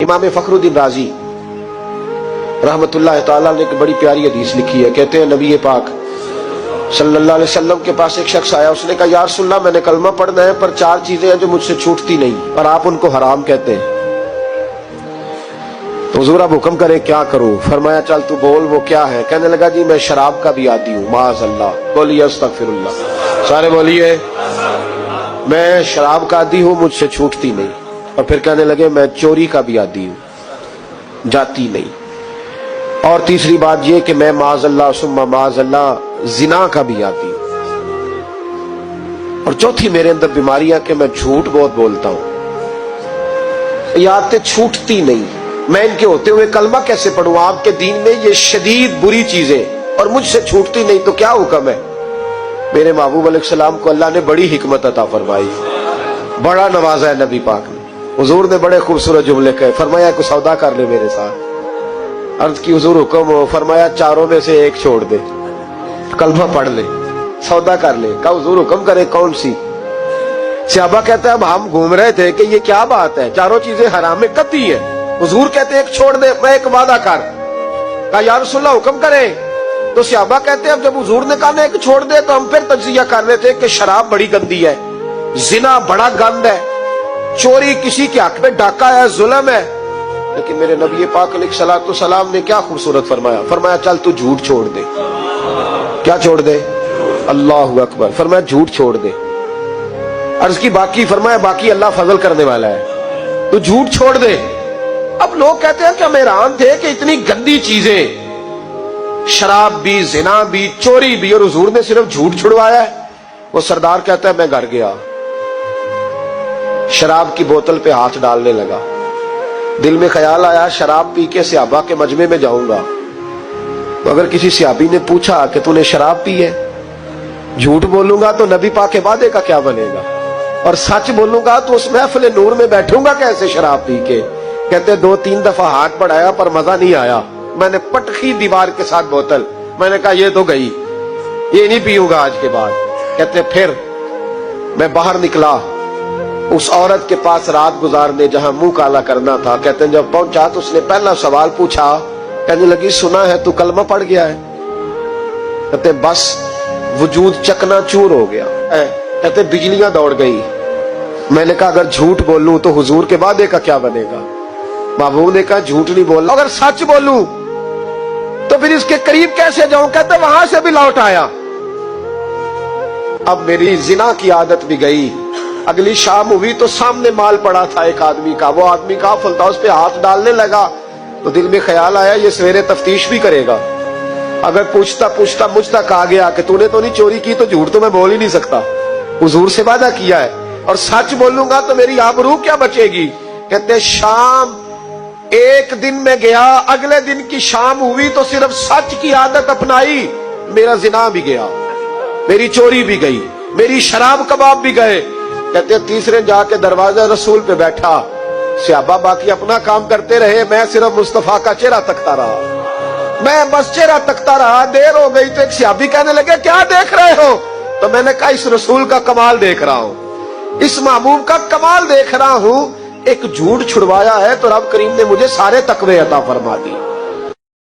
इमाम फखरुद्दीन राजी रहमतुल्लाह ताला ने एक बड़ी प्यारी हदीस लिखी है। कहते हैं नबी पाक सल्लल्लाहु अलैहि वसल्लम के पास एक शख्स आया, उसने कहा या रसूल अल्लाह मैंने कलमा पढ़ना है पर चार चीजें हैं जो मुझसे छूटती नहीं और आप उनको हराम कहते हैं, तो हुजूर आप हुक्म करें क्या करूं? फरमाया चल तू बोल वो क्या है? कहने लगा जी मैं शराब का भी आदी हूँ। माज़अल्लाह। बोलिए अस्तगफिरुल्लाह। सारे बोलिए मैं शराब का आदी हूँ, मुझसे छूटती नहीं। और फिर कहने लगे मैं चोरी का भी आदी हूँ, जाती नहीं। और तीसरी बात ये कि मैं माज़अल्लाह सुम्मा माज़अल्लाह जिना का भी आदी हूँ। और चौथी मेरे अंदर बीमारी है कि मैं झूठ बहुत बोलता हूँ। ये आदतें छूटती नहीं, मैं इनके होते हुए कलमा कैसे पढ़ूं? आपके दीन में ये शदीद बुरी चीजें और मुझसे छूटती नहीं, तो क्या हुक्म है? मेरे महबूब अलैहिस्सलाम को अल्लाह ने बड़ी हिकमत अता फरमाई, बड़ा नवाजा है नबी पाक ने। हुजूर ने बड़े खूबसूरत जुमले कहे, फरमाया को सौदा कर ले मेरे साथ। अर्ज की हुजूर हुक्म हो? फरमाया चारों में से एक छोड़ दे, कलमा पढ़ ले, सौदा कर ले। कहा हुजूर हुक्म करे कौन सी? सहाबा कहते हैं अब हम घूम रहे थे कि ये क्या बात है, चारों चीजें हराम में कतई है। हुजूर कहते एक छोड़ दे, मैं एक वादा कर। कहा या रसूलल्लाह हुक्म करे? तो सहाबा कहते हैं अब जब हुजूर ने कहा एक छोड़ दे तो हम फिर तज्जिया कर रहे थे कि शराब बड़ी गंदी है, जिना बड़ा गंद है, चोरी किसी के हक में डाका है, जुल्म है। लेकिन मेरे नबी पाक अलैहिस्सलाम ने क्या खूबसूरत फरमाया, फरमाया चल तू झूठ छोड़ दे। क्या छोड़ दे? अल्लाहु अकबर। फरमाया झूठ छोड़ दे। अर्ज की बाकी? फरमाया बाकी अल्लाह फजल करने वाला है, तू झूठ छोड़ दे। अब लोग कहते हैं कि हम हैरान थे कि इतनी गंदी चीजें, शराब भी, जिना भी, चोरी भी, और हुजूर ने सिर्फ झूठ छुड़वाया है। वो सरदार कहता है मैं घर गया, शराब की बोतल पे हाथ डालने लगा। दिल में ख्याल आया शराब पी के सहाबा के मजमे में जाऊंगा, तो अगर किसी सहाबी ने पूछा कि तूने शराब पी है, झूठ बोलूंगा तो नबी पाक के वादे का क्या बनेगा, और सच बोलूंगा तो उस महफिल नूर में बैठूंगा कैसे शराब पी के? कहते 2-3 दफा हाथ बढ़ाया पर मजा नहीं आया, मैंने पटखी दीवार के साथ बोतल, मैंने कहा ये तो गई, ये नहीं पीऊंगा आज के बाद। कहते फिर मैं बाहर निकला उस औरत के पास रात गुजारने जहां मुंह काला करना था। कहते हैं जब पहुंचा तो उसने पहला सवाल पूछा, कहने लगी सुना है तू कलमा पढ़ गया है? कहते बस वजूद चकनाचूर हो गया। कहते बिजलियां दौड़ गई। मैंने कहा अगर झूठ बोलूं तो हुजूर के वादे का क्या बनेगा? महबूब ने कहा झूठ नहीं बोलना, अगर सच बोलूं तो फिर इसके करीब कैसे जाऊं? कहते वहां से भी लौट आया। अब मेरी जिना की आदत भी गई। अगली शाम हुई तो सामने माल पड़ा था एक आदमी का, वो आदमी काफिल था, उस पे हाथ डालने लगा तो दिल में ख्याल आया ये सवेरे तफ्तीश भी करेगा, अगर पूछता पूछता मुझ तक आ गया कि तूने तो नहीं चोरी की तो झूठ तो मैं बोल ही नहीं सकता, हुजूर से वादा किया है, और सच बोलूंगा तो मेरी आबरू क्या बचेगी। कहते शाम एक दिन में गया, अगले दिन की शाम हुई तो सिर्फ सच की आदत अपनाई, मेरा जिना भी गया, मेरी चोरी भी गई, मेरी शराब कबाब भी गए। कहते तीसरे जाके दरवाजा रसूल पे बैठा, सहाबा बाकी अपना काम करते रहे, मैं सिर्फ मुस्तफा का चेहरा तकता रहा, मैं बस चेहरा तकता रहा। देर हो गई तो एक सहाबी कहने लगे क्या देख रहे हो? तो मैंने कहा इस रसूल का कमाल देख रहा हूं, इस महबूब का कमाल देख रहा हूं। एक झूठ छुड़वाया है तो रब करीम ने मुझे सारे तकवे अता फरमा दी।